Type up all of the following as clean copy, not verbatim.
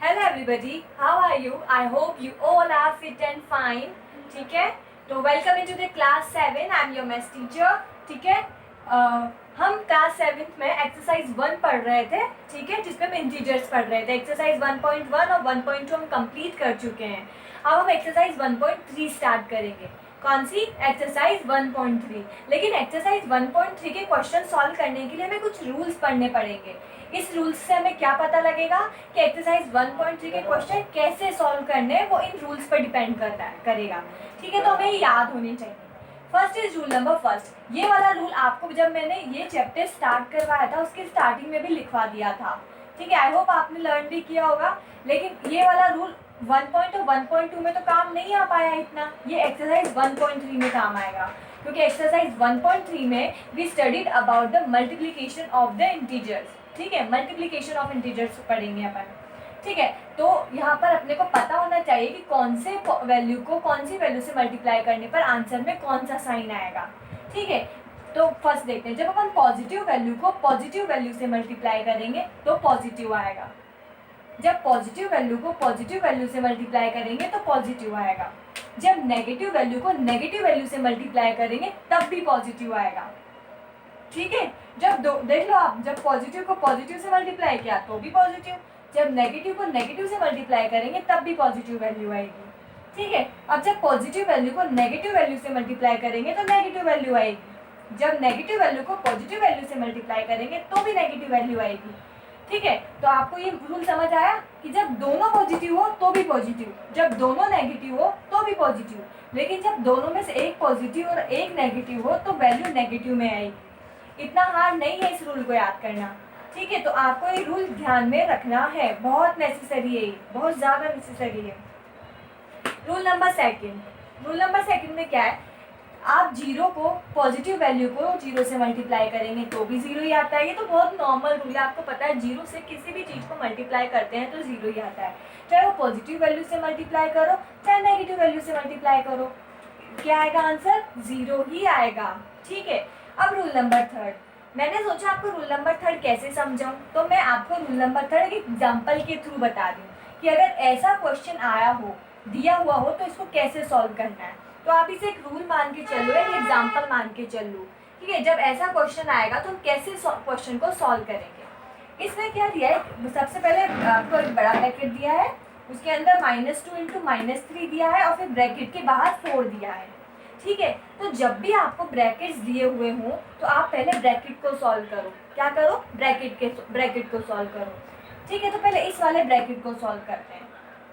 Hello everybody, how are you? I hope you all are fit and fine. ठीक है, तो welcome into the class 7. I am your maths teacher. ठीक है, हम class 7th में exercise 1 पढ़ रहे थे. ठीक है, जिसमें हम इंटीजर्स पढ़ रहे थे. एक्सरसाइज 1.1 और 1.2 हम कंप्लीट कर चुके हैं. अब हम एक्सरसाइज 1.3 स्टार्ट करेंगे. कौन सी? एक्सरसाइज 1.3. लेकिन एक्सरसाइज 1.3 के क्वेश्चन सॉल्व करने के लिए हमें कुछ रूल्स पढ़ने पड़ेंगे. इस रूल्स से हमें क्या पता लगेगा कि एक्सरसाइज 1.3 के क्वेश्चन कैसे सॉल्व करने, वो इन रूल्स पर डिपेंड करेगा. ठीक है, तो हमें याद होने चाहिए. First is rule number first. ये वाला रूल आपको जब मैंने ये चैप्टर स्टार्ट करवाया था उसके स्टार्टिंग में भी लिखवा दिया था. ठीक है, आई होप आपने लर्न भी किया होगा. लेकिन ये वाला रूल 1.2 में तो काम नहीं आ पाया इतना. ये एक्सरसाइज 1.3 में काम आएगा, क्योंकि एक्सरसाइज 1.3 में we studied about the multiplication of the integers. ठीक है, मल्टीप्लिकेशन ऑफ इंटीजर्स पढ़ेंगे अपन. ठीक है, तो यहाँ पर अपने को पता होना चाहिए कि कौन से वैल्यू को कौन सी वैल्यू से मल्टीप्लाई करने पर आंसर में कौन सा साइन आएगा. ठीक है, तो फर्स्ट देखते हैं. जब अपन पॉजिटिव वैल्यू को पॉजिटिव वैल्यू से मल्टीप्लाई करेंगे तो पॉजिटिव आएगा. जब पॉजिटिव वैल्यू को पॉजिटिव वैल्यू से मल्टीप्लाई करेंगे तो पॉजिटिव आएगा. जब नेगेटिव वैल्यू को नेगेटिव वैल्यू से मल्टीप्लाई करेंगे तब भी पॉजिटिव आएगा. ठीक है, जब देख लो आप, जब पॉजिटिव को पॉजिटिव से मल्टीप्लाई किया तो भी पॉजिटिव. जब नेगेटिव को नेगेटिव से मल्टीप्लाई करेंगे तब भी पॉजिटिव वैल्यू आएगी. ठीक है, अब जब पॉजिटिव वैल्यू को नेगेटिव वैल्यू से मल्टीप्लाई करेंगे तो नेगेटिव वैल्यू आएगी. जब नेगेटिव वैल्यू को पॉजिटिव वैल्यू से मल्टीप्लाई करेंगे तो भी नेगेटिव वैल्यू आएगी. ठीक है, तो आपको ये रूल समझ आया कि जब दोनों पॉजिटिव हो तो भी पॉजिटिव, जब दोनों नेगेटिव हो तो भी पॉजिटिव. लेकिन जब दोनों में से एक पॉजिटिव और एक नेगेटिव हो तो वैल्यू नेगेटिव में आएगी. इतना हार्ड नहीं है इस रूल को याद करना. ठीक है, तो आपको ये रूल ध्यान में रखना है, बहुत नेसेसरी है, बहुत ज़्यादा नेसेसरी है. Rule number second. Rule number second में क्या है, आप जीरो को पॉजिटिव वैल्यू को जीरो से मल्टीप्लाई करेंगे तो भी जीरो ही आता है. ये तो बहुत नॉर्मल रूल है, आपको पता है. जीरो से किसी भी चीज़ को मल्टीप्लाई करते हैं तो जीरो ही आता है, चाहे वो पॉजिटिव वैल्यू से मल्टीप्लाई करो चाहे नेगेटिव वैल्यू से मल्टीप्लाई करो. क्या आएगा आंसर? जीरो ही आएगा. ठीक है, अब रूल नंबर थर्ड. मैंने सोचा आपको रूल नंबर थर्ड कैसे समझाऊं, तो मैं आपको रूल नंबर थर्ड एक एग्जाम्पल के थ्रू बता दूं कि अगर ऐसा क्वेश्चन आया हो, दिया हुआ हो, तो इसको कैसे सॉल्व करना है. तो आप इसे एक रूल मान के चलो, एक एग्जाम्पल मान के चलो. ठीक है, जब ऐसा क्वेश्चन आएगा तो हम कैसे क्वेश्चन को सॉल्व करेंगे. इसमें क्या दिया है, सबसे पहले आपको एक बड़ा ब्रैकेट दिया है, उसके अंदर -2 × -3 दिया है और फिर ब्रैकेट के बाहर 4 दिया है. ठीक है, तो जब भी आपको ब्रैकेट्स दिए हुए हों तो आप पहले ब्रैकेट को सॉल्व करो. क्या करो? ब्रैकेट को सॉल्व करो. ठीक है, तो पहले इस वाले ब्रैकेट को सॉल्व करते हैं.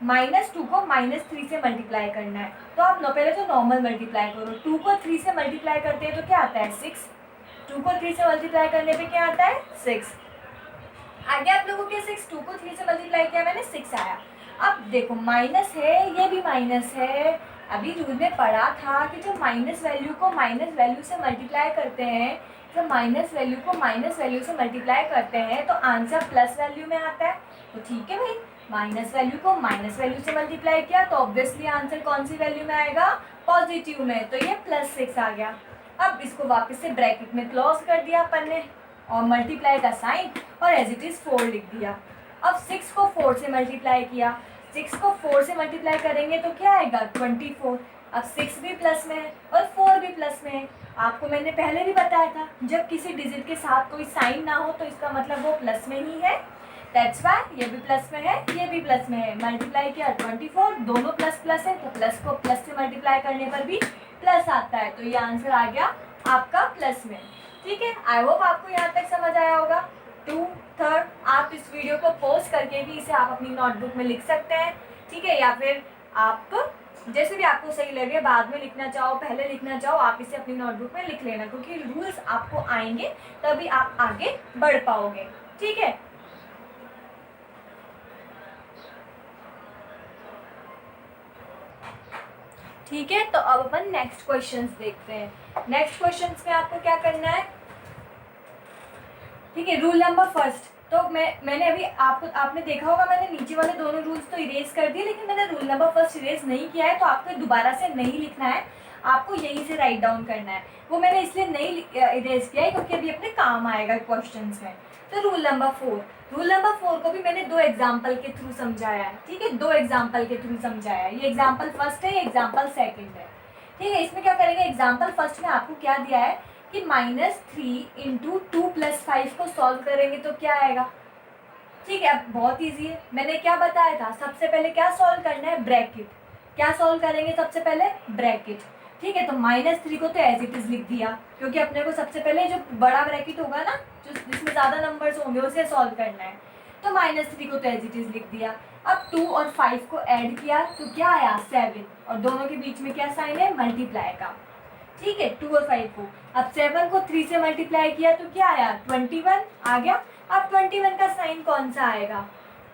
-2 को -3 से मल्टीप्लाई करना है, तो आप पहले तो नॉर्मल मल्टीप्लाई करो. 2 को 3 से मल्टीप्लाई करते हैं तो क्या आता है? 6. 2 को 3 से मल्टीप्लाई करने पे क्या आता है? 6. आ गया आप लोगों के 6. 2 को 3 से मल्टीप्लाई किया मैंने, 6 आया. अब देखो माइनस है, ये भी माइनस है. अभी रूल में पढ़ा था कि जब माइनस वैल्यू को माइनस वैल्यू से मल्टीप्लाई करते हैं, जब माइनस वैल्यू को माइनस वैल्यू से मल्टीप्लाई करते हैं तो आंसर प्लस वैल्यू में आता है. तो ठीक है भाई, माइनस वैल्यू को माइनस वैल्यू से मल्टीप्लाई किया तो ऑब्वियसली आंसर कौन सी वैल्यू में आएगा? पॉजिटिव में. तो ये +6 आ गया. अब इसको वापस से ब्रैकेट में क्लोज कर दिया अपन ने और मल्टीप्लाई का साइन और एज इट इज़ 4 लिख दिया. अब 6 को 4 से मल्टीप्लाई किया. 6 को 4 से मल्टीप्लाई करेंगे तो क्या आएगा? 24. अब 6 भी प्लस में है और 4 भी प्लस में है. आपको मैंने पहले भी बताया था, जब किसी डिजिट के साथ कोई साइन ना हो तो इसका मतलब वो प्लस में ही है. दैट्स व्हाई ये भी प्लस में है, ये भी प्लस में है. मल्टीप्लाई किया 24, दोनों प्लस प्लस है तो प्लस को प्लस से मल्टीप्लाई करने पर भी प्लस आता है. तो ये आंसर आ गया आपका प्लस में. ठीक है, आई होप आपको यहाँ तक समझ आया होगा. 2 3 आप इस वीडियो को पॉज करके भी इसे आप अपनी नोटबुक में लिख सकते हैं. ठीक है, या फिर आप जैसे भी आपको सही लगे, बाद में लिखना चाहो पहले लिखना चाहो, आप इसे अपनी नोटबुक में लिख लेना, क्योंकि रूल्स आपको आएंगे तभी आप आगे बढ़ पाओगे. ठीक है, ठीक है, तो अब अपन नेक्स्ट क्वेश्चंस देखते हैं. नेक्स्ट क्वेश्चंस में आपको क्या करना है. ठीक है, रूल नंबर फर्स्ट. तो मैंने अभी आपने देखा होगा, मैंने नीचे वाले दोनों रूल्स तो इरेज कर दिए, लेकिन मैंने रूल नंबर फर्स्ट इरेज नहीं किया है. तो आपको दोबारा से नहीं लिखना है, आपको यहीं से राइट डाउन करना है. वो मैंने इसलिए नहीं इरेज किया है क्योंकि अभी अपने काम आएगा क्वेश्चंस में. तो रूल नंबर 4 को भी मैंने 2 एग्जाम्पल के थ्रू समझाया है, ठीक है, 2 एग्जाम्पल के थ्रू समझाया है। ये एग्जाम्पल फर्स्ट है, ये एग्जाम्पल सेकंड है, ठीक है। इसमें क्या करेंगे, एग्जाम्पल फर्स्ट में आपको क्या दिया है कि -3 इंटू 2 + 5 को सॉल्व करेंगे तो क्या आएगा, ठीक है। अब बहुत ईजी है, मैंने क्या बताया था, सबसे पहले क्या सॉल्व करना है, ब्रैकेट। क्या सॉल्व करेंगे सबसे पहले, ब्रैकेट, ठीक है। तो -3 को तो एज इट इज लिख दिया, क्योंकि अपने को सबसे पहले जो बड़ा ब्रैकेट होगा ना, जो जिसमें ज़्यादा नंबर्स होंगे उसे सॉल्व करना है, तो -3 को तो एज इट इज लिख दिया। अब 2 और 5 को ऐड किया तो क्या आया, 7, और दोनों के बीच में क्या साइन है, मल्टीप्लाई का, ठीक है, 2 और 5 को। अब 7 को 3 से मल्टीप्लाई किया तो क्या आया, 21 आ गया। अब 21 का साइन कौन सा आएगा,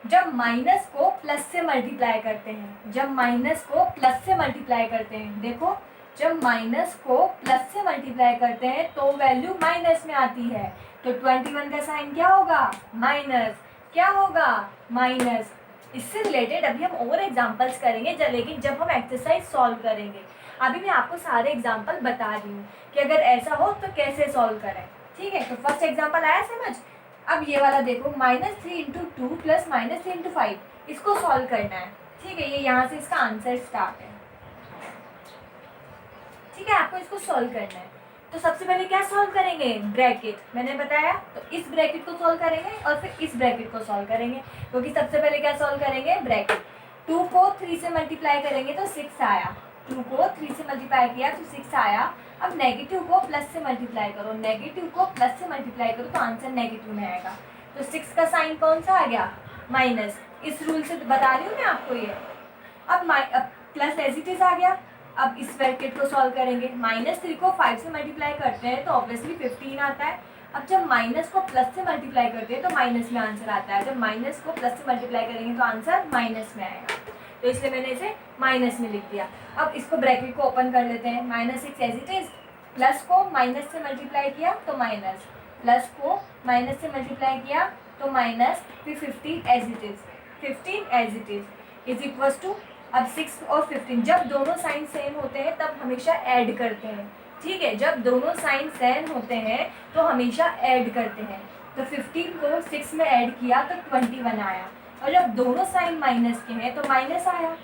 जब माइनस को प्लस से मल्टीप्लाई करते हैं, जब माइनस को प्लस से मल्टीप्लाई करते हैं, देखो जब माइनस को प्लस से मल्टीप्लाई करते हैं तो वैल्यू माइनस में आती है, तो 21 का साइन क्या होगा, माइनस, क्या होगा, माइनस। इससे रिलेटेड अभी हम और एग्जांपल्स करेंगे, लेकिन जब हम एक्सरसाइज सॉल्व करेंगे। अभी मैं आपको सारे एग्जांपल बता रही हूँ कि अगर ऐसा हो तो कैसे सॉल्व करें, ठीक है। तो फर्स्ट एग्जांपल आया समझ। अब ये वाला देखो, -3 इंटू 2 प्लस -3 इंटू 5, इसको सॉल्व करना है, ठीक है। ये यहाँ से इसका आंसर स्टार्ट है, ठीक है, आपको इसको सॉल्व करना है। तो सबसे पहले क्या सॉल्व करेंगे, ब्रैकेट, मैंने बताया, तो इस ब्रैकेट को सॉल्व करेंगे और फिर इस ब्रैकेट को सॉल्व करेंगे, क्योंकि सबसे पहले क्या सॉल्व करेंगे, ब्रैकेट। 2 को 3 से मल्टीप्लाई करेंगे तो 6 आया, 2 को 3 से मल्टीप्लाई किया तो 6 आया। अब नेगेटिव को प्लस से मल्टीप्लाई करो, नेगेटिव को प्लस से मल्टीप्लाई करो तो आंसर नेगेटिव में आएगा, तो 6 का साइन कौन सा आ गया, माइनस। इस रूल से बता रही हूँ मैं आपको ये। अब प्लस एज इट इज आ गया। अब इस ब्रैकेट को सॉल्व करेंगे, -3 को 5 से मल्टीप्लाई करते हैं तो ऑब्वियसली 15 आता है। अब जब माइनस को प्लस से मल्टीप्लाई करते हैं तो माइनस में आंसर आता है, जब माइनस को प्लस से मल्टीप्लाई करेंगे तो आंसर माइनस में आएगा, तो इसलिए मैंने इसे माइनस में लिख दिया। अब इसको ब्रैकेट को ओपन कर लेते हैं, -6 एज इट इज, प्लस को माइनस से मल्टीप्लाई किया तो माइनस, प्लस को माइनस से मल्टीप्लाई किया तो माइनस, फिर 15 as it is, 15 as it is equals to, अब 6 और 15 जब दोनों साइन सेम होते हैं तब हमेशा ऐड करते हैं, ठीक है, जब दोनों साइन सेम होते हैं तो हमेशा ऐड करते हैं। तो 15 को 6 में ऐड किया तो 21 आया, और जब दोनों साइन माइनस के हैं तो माइनस आया।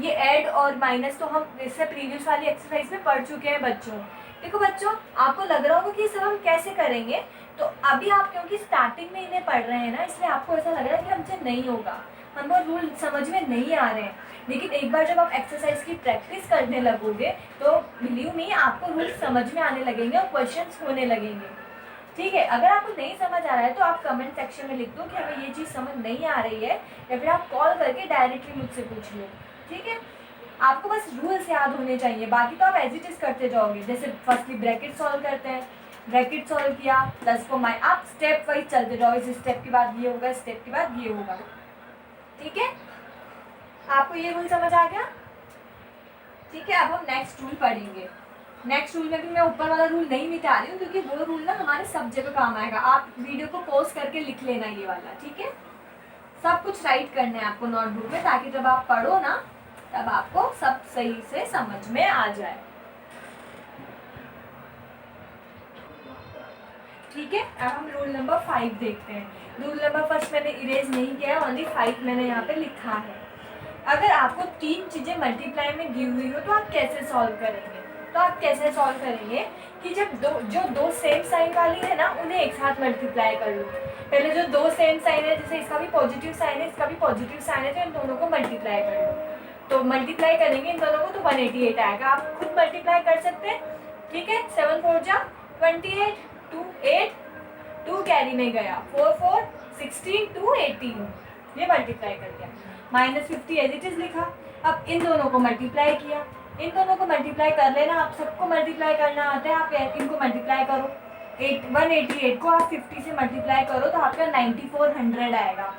ये ऐड और माइनस तो हम इससे प्रीवियस वाली एक्सरसाइज में पढ़ चुके हैं बच्चों। देखो बच्चों, आपको लग रहा होगा कि सब हम कैसे करेंगे, तो अभी आप क्योंकि स्टार्टिंग में इन्हें पढ़ रहे हैं ना, इसलिए आपको ऐसा लग रहा है कि हमसे नहीं होगा, हमको रूल समझ में नहीं आ रहे हैं। लेकिन एक बार जब आप एक्सरसाइज की प्रैक्टिस करने लगोगे तो बिलीव मी, आपको रूल समझ में आने लगेंगे और क्वेश्चंस होने लगेंगे, ठीक है। अगर आपको नहीं समझ आ रहा है तो आप कमेंट सेक्शन में लिख दो कि हमें ये चीज़ समझ नहीं आ रही है, या फिर आप कॉल करके डायरेक्टली मुझसे पूछ लो, ठीक है। आपको बस रूल्स याद होने चाहिए, बाकी तो आप एज इट इज करते जाओगे। जैसे फर्स्टली ब्रैकेट सॉल्व करते हैं, ब्रैकेट सॉल्व किया, प्लस को आप स्टेप वाइज चलते जाओ, इस स्टेप के बाद ये होगा, स्टेप के बाद ये होगा, ठीक है। आपको ये रूल समझ आ गया, ठीक है। अब हम नेक्स्ट रूल पढ़ेंगे। नेक्स्ट रूल में भी मैं ऊपर वाला रूल नहीं मिटा रही हूँ, क्योंकि वो रूल ना हमारे सब जगह काम आएगा। आप वीडियो को पॉज करके लिख लेना ये वाला, ठीक है। सब कुछ राइट करना है आपको नोटबुक में, ताकि जब आप पढ़ो ना तब आपको सब सही से समझ में आ जाए, ठीक है। अब हम रूल नंबर 5 देखते हैं। रूल नंबर फर्स्ट मैंने इरेज नहीं किया, ओनली 5 मैंने यहाँ पे लिखा है। अगर आपको 3 चीज़ें मल्टीप्लाई में दी हुई हो तो आप कैसे सॉल्व करेंगे, तो आप कैसे सॉल्व करेंगे कि जब दो सेम साइन वाली है ना, उन्हें एक साथ मल्टीप्लाई कर लो। पहले जो 2 सेम साइन है, जैसे इसका भी पॉजिटिव साइन है, इसका भी पॉजिटिव साइन है, तो इन दोनों को मल्टीप्लाई कर लो। तो मल्टीप्लाई करेंगे इन दोनों को तो 188 आएगा। आप खुद मल्टीप्लाई कर सकते हैं, ठीक है। 7 4 जा 28, 2 8, 2 कैरी में गया, 4 4 16, 2 18, ये मल्टीप्लाई कर दिया। -50 एज इट इज लिखा। अब इन दोनों को मल्टीप्लाई किया, इन दोनों को मल्टीप्लाई कर लेना, आप सबको मल्टीप्लाई करना आता है, आप इनको मल्टीप्लाई करो। 188 को आप 50 से मल्टीप्लाई करो तो आपका 9400 आएगा,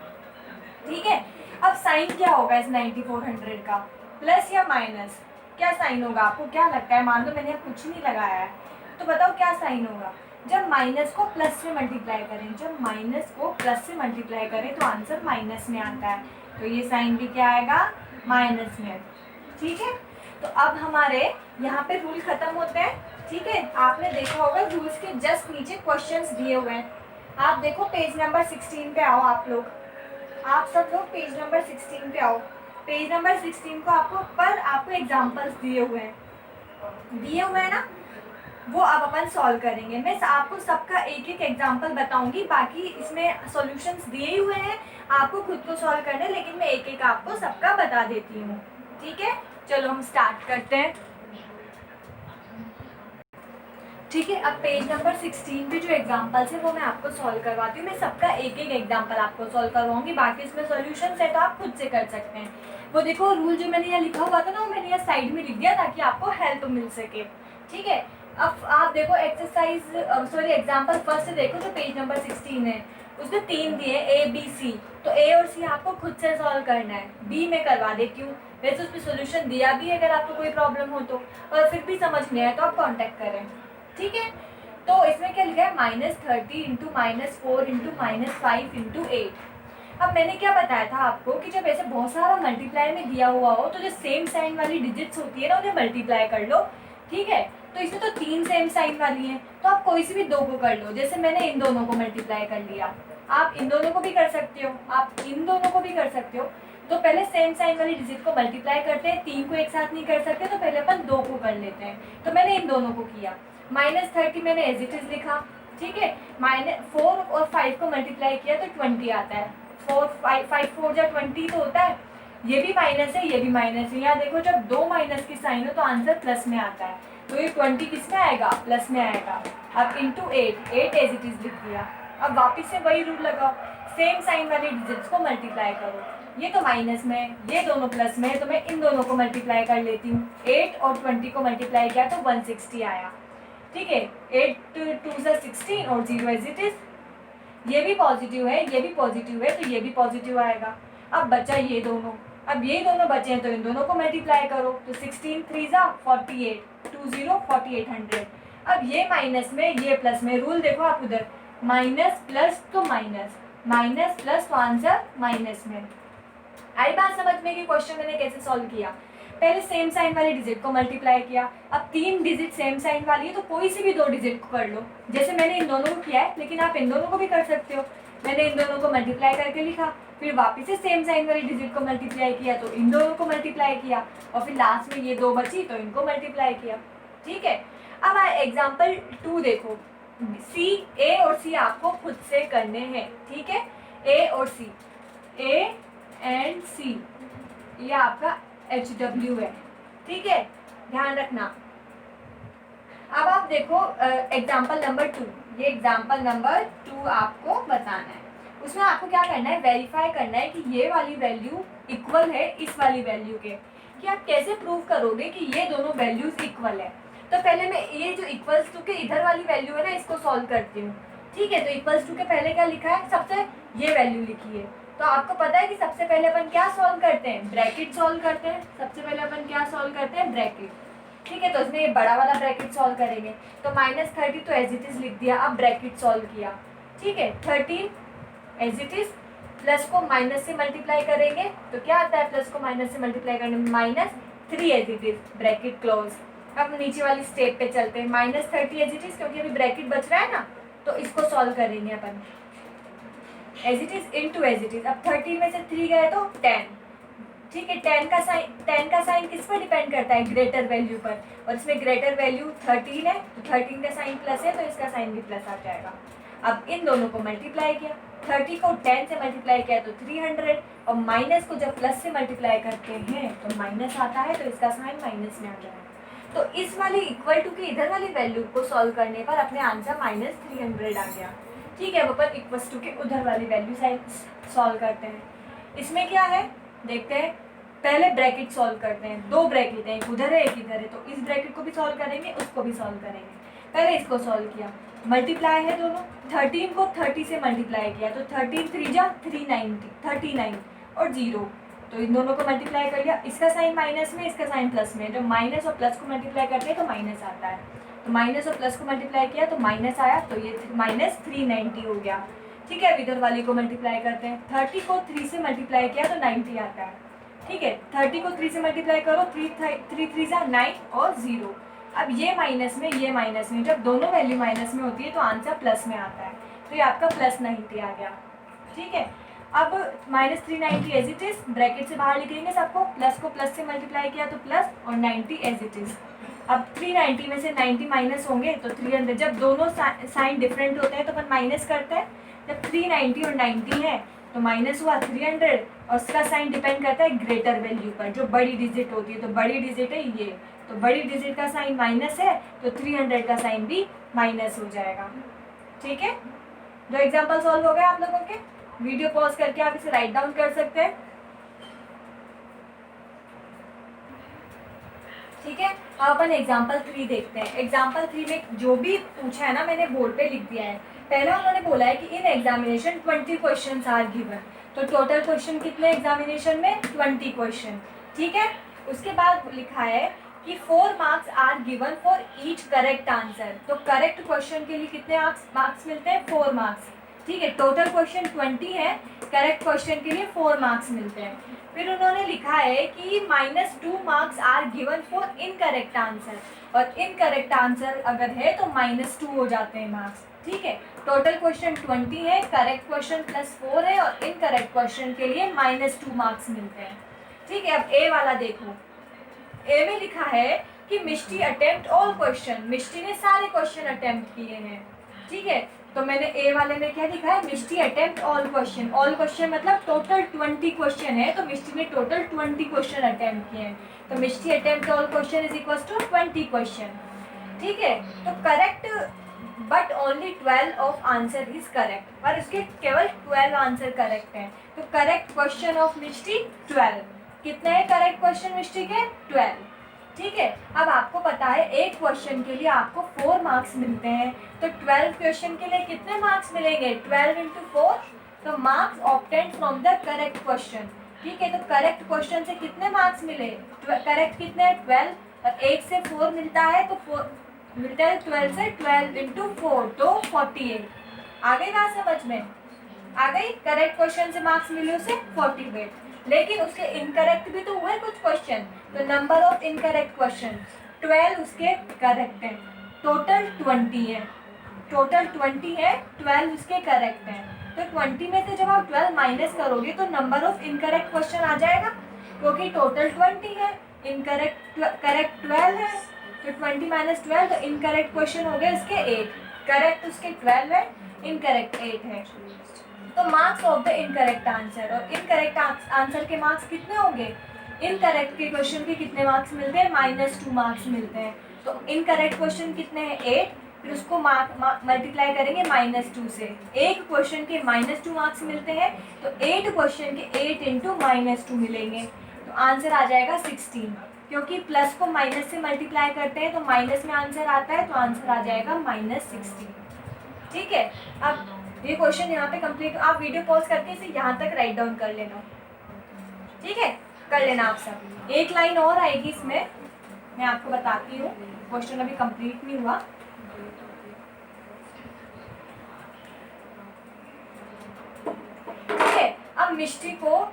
ठीक है। अब साइन क्या होगा इस 9400 का, प्लस या माइनस, क्या साइन होगा आपको क्या लगता है। मान लो मैंने कुछ नहीं लगाया है, तो बताओ क्या साइन होगा। जब माइनस को प्लस से मल्टीप्लाई करें, जब माइनस को प्लस से मल्टीप्लाई करें तो आंसर माइनस में आता है, तो ये साइन भी क्या आएगा, माइनस में, ठीक है। तो अब हमारे यहाँ पे रूल खत्म होते हैं, ठीक है। आपने देखा होगा रूल्स के जस्ट नीचे क्वेश्चंस दिए हुए हैं, आप देखो पेज नंबर 16 पे आओ, आप लोग, आप सब लोग पेज नंबर 16 पे आओ। पेज नंबर 16 को आपको एग्जाम्पल्स दिए हुए हैं ना, वो अब अपन सॉल्व करेंगे। मैं आपको सबका एक एक एग्जाम्पल बताऊंगी, बाकी इसमें सॉल्यूशंस दिए ही हुए हैं, आपको खुद को सॉल्व करना है, लेकिन मैं एक एक आपको सबका बता देती हूँ। ठीक है, चलो हम स्टार्ट करते हैं। ठीक है, अब पेज नंबर 16 पे जो एग्जाम्पल्स है वो मैं आपको सॉल्व करवाती हूँ। मैं सबका एक एक एग्जाम्पल आपको सॉल्व करवाऊंगी, बाकी इसमें सॉल्यूशन है तो आप खुद से कर सकते हैं। वो देखो रूल जो मैंने यहाँ लिखा हुआ था ना, वो मैंने यहाँ साइड में लिख दिया ताकि आपको हेल्प मिल सके। ठीक है, अब आप देखो एग्जाम्पल फर्स्ट देखो जो पेज नंबर 16 है, उसमें 3 दिए A B C, तो A और C आपको खुद से सॉल्व करना है। B मैं करवा देती हूँ, वैसे उसमें सोल्यूशन दिया भी है अगर आपको कोई प्रॉब्लम हो तो, और फिर भी समझ नहीं आया तो आप कॉन्टेक्ट करें। ठीक है, तो इसमें क्या लिखा है, -30 इंटू -4 इंटू -5 इंटू 8। अब मैंने क्या बताया था आपको कि जब ऐसे बहुत सारा मल्टीप्लाई में दिया हुआ हो तो जो सेम साइन वाली डिजिट्स होती है ना, उन्हें मल्टीप्लाई कर लो। ठीक है, तो इसमें तो 3 सेम साइन वाली हैं, तो आप कोई सी भी 2 को कर लो। जैसे मैंने इन दोनों को मल्टीप्लाई कर लिया, आप इन दोनों को भी कर सकते हो, आप इन दोनों को भी कर सकते हो। तो पहले सेम साइन वाली डिजिट को मल्टीप्लाई करते हैं, 3 को एक साथ नहीं कर सकते तो पहले अपन 2 को कर लेते हैं। तो मैंने इन दोनों को किया, -30 मैंने एज इट इज लिखा। ठीक है, -4 और 5 को मल्टीप्लाई किया तो 20 आता है। 5 4 जा 20 तो होता है, ये भी माइनस है, ये भी माइनस है। यहाँ देखो जब 2 माइनस की साइन हो तो आंसर प्लस में आता है, तो ये 20 किस में आएगा, प्लस में आएगा। अब इंटू 8 एज इट इज लिख दिया। अब वापिस से वही रूल लगाओ, सेम साइन वाली डिजिट्स को मल्टीप्लाई करो। ये तो माइनस में, ये दोनों प्लस में है, तो मैं इन दोनों को मल्टीप्लाई कर लेती हूँ। 8 और 20 को मल्टीप्लाई किया तो 160 आया। ठीक है, 8 2 से 16 और 0 एज इट इज। ये भी पॉजिटिव है, ये भी पॉजिटिव है, तो ये भी पॉजिटिव आएगा। अब बचा ये दोनों, अब ये दोनों बचे हैं तो इन दोनों को मल्टीप्लाई करो, तो 16 3 जा 48, 20 4800। अब ये माइनस में, ये प्लस में, रूल देखो आप उधर, माइनस प्लस तो माइनस, माइनस प्लस तो आंसर माइनस में। आई बात समझ में कि क्वेश्चन मैंने कैसे सॉल्व किया। पहले सेम साइन वाली डिजिट को मल्टीप्लाई किया, अब 3 डिजिट सेम साइन वाली है तो कोई सी भी 2 डिजिट को कर लो। जैसे मैंने इन दोनों को किया है, लेकिन आप इन दोनों को भी कर सकते हो। मैंने इन दोनों को मल्टीप्लाई करके लिखा, फिर वापस से सेम साइन वाली डिजिट को मल्टीप्लाई किया तो इन दोनों को मल्टीप्लाई किया, और फिर लास्ट में ये 2 बची तो इनको मल्टीप्लाई किया। ठीक है, अब एग्जाम्पल 2 देखो, A और C आपको खुद से करने हैं। ठीक है, A और C, A एंड C, ये आपका HW है। ठीक है, ध्यान रखना। अब आप देखो एग्जाम्पल नंबर 2, ये एग्जाम्पल नंबर 2 आपको बताना है। उसमें आपको क्या करना है, वेरीफाई करना है कि ये वाली वैल्यू इक्वल है इस वाली वैल्यू के। कि आप कैसे प्रूव करोगे कि ये दोनों वैल्यूज इक्वल है। तो पहले मैं ये जो इक्वल्स टू के इधर वाली वैल्यू है ना, इसको सॉल्व करती हूँ। ठीक है, तो इक्वल्स टू के पहले क्या लिखा है, सबसे ये वैल्यू लिखी है। तो आपको पता है कि सबसे पहले अपन क्या सॉल्व करते हैं, ब्रैकेट सॉल्व करते हैं। सबसे पहले अपन क्या सॉल्व करते हैं, ब्रैकेट। ठीक है, तो इसमें ये बड़ा वाला ब्रैकेट सॉल्व करेंगे, तो -30 तो एज इट इज लिख दिया। अब ब्रैकेट सॉल्व किया, ठीक है, 13 एज इट इज, प्लस को माइनस से मल्टीप्लाई करेंगे तो क्या आता है, प्लस को माइनस से मल्टीप्लाई करने में -3 as it is, bracket close. अब नीचे वाली स्टेप पे चलते हैं, -30 एज इट इज, क्योंकि अभी ब्रैकेट बच रहा है ना, तो इसको सॉल्व करेंगे अपन as it is into as it is. अब 13 में से 3 गए तो 10। ठीक है, 10 का साइन किस पर डिपेंड करता है, ग्रेटर वैल्यू पर, और इसमें ग्रेटर वैल्यू 13 है तो 13 का साइन प्लस है तो इसका साइन भी प्लस आ जाएगा। अब इन दोनों को मल्टीप्लाई किया, 30 को 10 से मल्टीप्लाई किया तो 300, और माइनस को जब प्लस से मल्टीप्लाई करते हैं तो माइनस आता है तो इसका साइन माइनस में आ जाएगा। तो इस वाली इक्वल टू की इधर वाली वैल्यू को सॉल्व करने पर अपने आंसर -300 आ गया। ठीक है, अब अपन इक्वल्स टू के उधर वाली वैल्यू साइन सॉल्व करते हैं। इसमें क्या है देखते हैं, पहले ब्रैकेट सॉल्व करते हैं। 2 ब्रैकेट हैं, एक उधर है एक इधर है, तो इस ब्रैकेट को भी सॉल्व करेंगे, उसको भी सॉल्व करेंगे। पहले इसको सॉल्व किया, मल्टीप्लाई है दोनों, 13 को 30 से मल्टीप्लाई किया तो 13 3 जा 39 और 0, तो इन दोनों को मल्टीप्लाई कर लिया। इसका साइन माइनस में, इसका साइन प्लस में, जब माइनस और प्लस को मल्टीप्लाई करते हैं तो माइनस आता है, तो माइनस और प्लस को मल्टीप्लाई किया तो माइनस आया, तो ये -390 हो गया। ठीक है, अब इधर वाली को मल्टीप्लाई करते हैं, 30 को 3 से मल्टीप्लाई किया तो 90 आता है। ठीक है, 30 को 3 से मल्टीप्लाई करो, 3 3 जा 9 और 0। अब ये माइनस में, ये माइनस में, जब दोनों वैल्यू माइनस में होती है तो आंसर प्लस में आता है। तो ये आपका +90 आ गया। ठीक है, अब -390 एज इट इज़, ब्रैकेट से बाहर लिखेंगे सबको, प्लस को प्लस से मल्टीप्लाई किया तो प्लस और 90 एज इट इज़। अब 390 में से 90 माइनस होंगे तो 300, जब दोनों साइन डिफरेंट होते हैं तो अपन माइनस करते हैं। जब 390 और 90 है तो माइनस हुआ 300, और उसका साइन डिपेंड करता है ग्रेटर वैल्यू पर, जो बड़ी डिजिट होती है। तो बड़ी डिजिट है ये, तो बड़ी डिजिट का साइन माइनस है तो 300 का साइन भी माइनस हो जाएगा। ठीक है, दो एग्जाम्पल सॉल्व हो गए आप लोगों के। वीडियो पॉज करके आप इसे राइट डाउन कर सकते हैं। ठीक है, अब अपन एग्जाम्पल 3 देखते हैं। एग्जाम्पल 3 में जो भी पूछा है ना, मैंने बोर्ड पे लिख दिया है। पहला उन्होंने बोला है कि in examination 20 questions are given, तो टोटल क्वेश्चन कितने एग्जामिनेशन में? 20 क्वेश्चन। ठीक है, उसके बाद लिखा है कि 4 marks are given for each correct answer, तो करेक्ट क्वेश्चन के लिए कितने मार्क्स मिलते हैं? 4 मार्क्स। ठीक है, टोटल क्वेश्चन 20 है, करेक्ट क्वेश्चन के लिए 4 मार्क्स मिलते हैं। फिर उन्होंने लिखा है कि -2 marks are given for incorrect answer, और इनकरेक्ट आंसर अगर है तो -2 हो जाते हैं मार्क्स। ठीक है, टोटल क्वेश्चन 20 है, करेक्ट क्वेश्चन +4 है, और इनकरेक्ट क्वेश्चन के लिए -2 मार्क्स मिलते हैं। ठीक है, अब ए वाला देखो। ए में लिखा है कि मिष्टी अटेम्प्ट ऑल क्वेश्चन, मिष्टी ने सारे क्वेश्चन अटेम्प्ट किए हैं। ठीक है, तो मैंने ए वाले में क्या लिखा है? Mishti attempt all question. All question मतलब टोटल 20 क्वेश्चन है, तो मिष्टी ने टोटल 20 क्वेश्चन अटेम्प्ट किए हैं। तो Mishti attempt all question is equal to 20 question. ठीक है, तो correct but only 12 of answer is correct, पर इसके केवल 12 आंसर करेक्ट हैं। तो करेक्ट क्वेश्चन ऑफ मिष्टी 12। कितने हैं करेक्ट क्वेश्चन मिष्टी के? 12। ठीक है, अब आपको पता है एक क्वेश्चन के लिए आपको 4 मार्क्स मिलते हैं, तो 12 क्वेश्चन के लिए कितने मार्क्स मिलेंगे? 12 × 4, तो marks obtained from the correct question. ठीक है, तो करेक्ट क्वेश्चन से कितने मार्क्स मिले? करेक्ट कितने हैं? 12, और 1 से 4 मिलता है तो 4 मिलता है 12 से, 12 × 4 तो 48। आ गई बात समझ में? आ गई? करेक्ट क्वेश्चन से मार्क्स मिले उसे 48, लेकिन उसके इनकरेक्ट भी तो हुए कुछ क्वेश्चन, तो नंबर ऑफ इनकरेक्ट क्वेश्चन 12 उसके करेक्ट हैं, टोटल 20 है। टोटल 20 है, 12 उसके करेक्ट हैं। तो 20 में से जब आप 12 माइनस करोगे तो नंबर ऑफ इनकरेक्ट क्वेश्चन आ जाएगा, क्योंकि टोटल 20 है, इनकरेक्ट करेक्ट 12 है, तो 20 - 12, तो इनकरेक्ट क्वेश्चन हो गए उसके 8, करेक्ट उसके 12 है, इनकरेक्ट 8 है। तो marks of the incorrect answer, और इनकरेक्ट आंसर के मार्क्स कितने होंगे? इनकरेक्ट के क्वेश्चन के कितने मार्क्स मिलते हैं? -2 मार्क्स मिलते हैं। तो इनकरेक्ट क्वेश्चन कितने हैं? 8, फिर उसको मल्टीप्लाई करेंगे -2 से। एक क्वेश्चन के -2 मार्क्स मिलते हैं, तो 8 क्वेश्चन के 8 × -2 मिलेंगे, तो आंसर आ जाएगा 16। क्योंकि प्लस को माइनस से मल्टीप्लाई करते हैं तो माइनस में आंसर आता है, तो आंसर आ जाएगा -16। ठीक है, अब ये क्वेश्चन यहाँ पे कंप्लीट। आप वीडियो पॉज करके इसे यहाँ तक राइट डाउन कर लेना। ठीक है, कर लेना आप सब। एक लाइन और आएगी इसमें, मैं आपको बताती हूँ, क्वेश्चन अभी कंप्लीट नहीं हुआ। ठीक है, अब मिष्टी को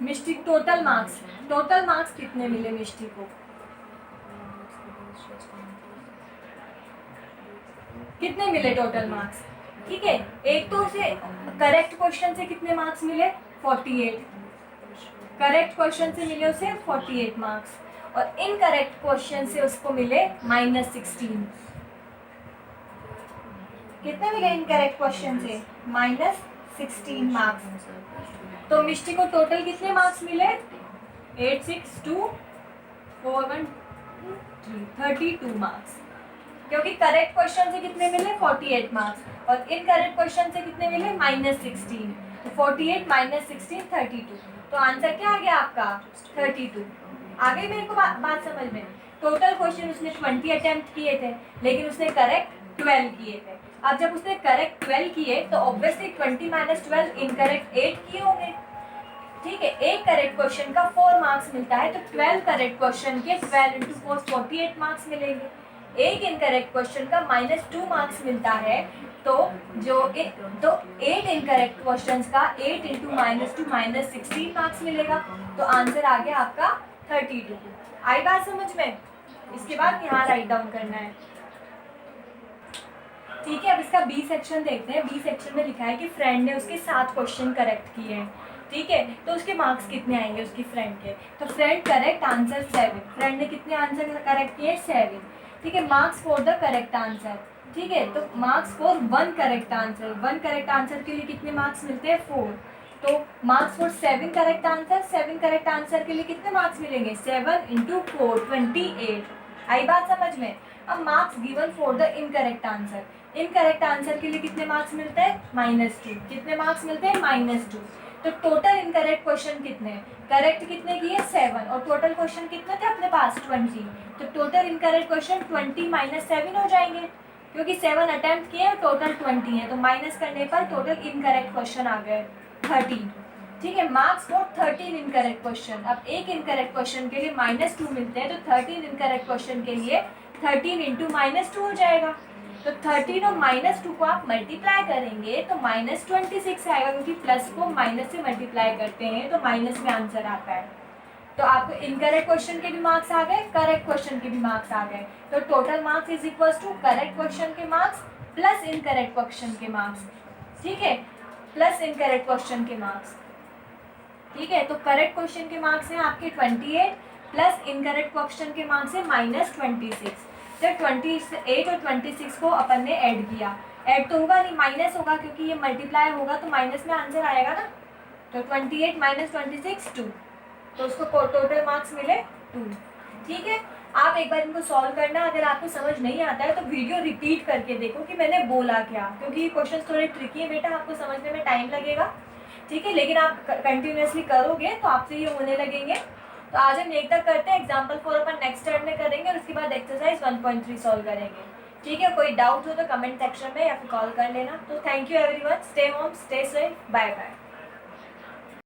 मिष्टी टोटल मार्क्स कितने मिले मिष्टी को? कितने मिले टोटल मार्क्स? ठीक है, एक तो उसे करेक्ट क्वेश्चन से कितने मार्क्स मिले? 48। करेक्ट क्वेश्चन से मिले उसे 48 मार्क्स, और इनकरेक्ट क्वेश्चन से उसको मिले -16। कितने मिले इनकरेक्ट क्वेश्चन से? -16 मार्क्स। तो मिष्टी को टोटल कितने मार्क्स मिले? 8, 6, 2, 4, 1, 3, 32 मार्क्स। क्योंकि करेक्ट क्वेश्चन से कितने मिले? 48 मार्क्स, और इनकरेक्ट क्वेश्चन से कितने मिले? -16। तो 48 - 16 32, तो आंसर क्या आ गया आपका? 32। आ गई मेरे को बात समझ में? टोटल क्वेश्चन उसने 20 अटेम्प्ट किए थे, लेकिन उसने करेक्ट 12 किए थे। अब जब उसने करेक्ट 12 किए तो ऑब्वियसली 20 - 12 इनकरेक्ट 8 किए होंगे। ठीक है, एक करेक्ट क्वेश्चन का 4 मार्क्स मिलता है, तो 12 करेक्ट क्वेश्चन के 12 × 4 48 मार्क्स मिलेंगे। एक इनकरेक्ट क्वेश्चन का -2 मार्क्स मिलता है, तो 8 इनकरेक्ट क्वेश्चंस का 8 × -2 -16 मार्क्स मिलेगा, तो आंसर आ गया आपका 32। आई बात समझ में? इसके बाद यहाँ राइट डाउन करना है। ठीक है, अब इसका बी सेक्शन देखते हैं। बी सेक्शन में लिखा है कि फ्रेंड ने उसके 7 क्वेश्चन करेक्ट किए हैं। ठीक है, तो उसके मार्क्स कितने आएंगे उसकी फ्रेंड के? तो फ्रेंड करेक्ट आंसर 7। फ्रेंड ने कितने आंसर करेक्ट किए? 7। ठीक है, marks for the correct answer. ठीक है, तो marks for 1 correct answer, 1 correct answer के लिए कितने मार्क्स मिलते हैं? 4। तो marks for 7 correct answer, 7 correct answer के लिए कितने मार्क्स मिलेंगे? 7 × 4 28। आई बात समझ में? अब marks given for the incorrect answer, incorrect answer के लिए कितने मार्क्स मिलते हैं? -2। कितने मार्क्स मिलते हैं? -2। तो टोटल इनकरेक्ट क्वेश्चन कितने हैं? करेक्ट कितने किए? 7। और टोटल क्वेश्चन कितने थे अपने पास? 20। तो टोटल इनकरेक्ट क्वेश्चन 20 - 7 हो जाएंगे, क्योंकि 7 अटेम्प्ट किए और टोटल 20 है, तो माइनस करने पर टोटल इनकरेक्ट क्वेश्चन आ गए 13। ठीक है, मार्क्स फॉर 13 इनकरेक्ट क्वेश्चन। अब एक इनकरेक्ट क्वेश्चन के लिए -2 मिलते हैं, तो 13 इनकरेक्ट क्वेश्चन के लिए 13 × -2 हो जाएगा। तो 13 और -2 को आप मल्टीप्लाई करेंगे तो -26 आएगा, क्योंकि प्लस को माइनस से मल्टीप्लाई करते हैं तो माइनस में आंसर आता है। तो आपको इनकरेक्ट क्वेश्चन के भी मार्क्स आ गए, करेक्ट क्वेश्चन के भी मार्क्स आ गए। तो total marks is equal to correct question के मार्क्स प्लस इनकरेक्ट क्वेश्चन के मार्क्स। ठीक है, प्लस इनकरेक्ट क्वेश्चन के मार्क्स। ठीक है, तो करेक्ट क्वेश्चन के मार्क्स हैं आपके 28 प्लस इनकरेक्ट क्वेश्चन के मार्क्स है -26। जब 28 और 26 को अपन ने ऐड किया, ऐड तो होगा नहीं, माइनस होगा, क्योंकि ये मल्टीप्लाई होगा तो माइनस में आंसर आएगा ना। तो 28 - 26 2, तो उसको टोटल मार्क्स मिले 2। ठीक है, आप एक बार इनको सॉल्व करना। अगर आपको समझ नहीं आता है तो वीडियो रिपीट करके देखो कि मैंने बोला क्या, क्योंकि ये क्वेश्चन थोड़े ट्रिकी है बेटा, आपको समझने में टाइम लगेगा। ठीक है, लेकिन आप कंटिन्यूसली करोगे तो आपसे ये होने लगेंगे। तो आज हम एक तक करते हैं, एग्जाम्पल 4 अपन नेक्स्ट टर्न में करेंगे और उसके बाद एक्सरसाइज 1.3 सॉल्व करेंगे। ठीक है, कोई डाउट हो तो कमेंट सेक्शन में या फिर कॉल कर लेना। तो thank you everyone, stay home, stay safe, bye bye.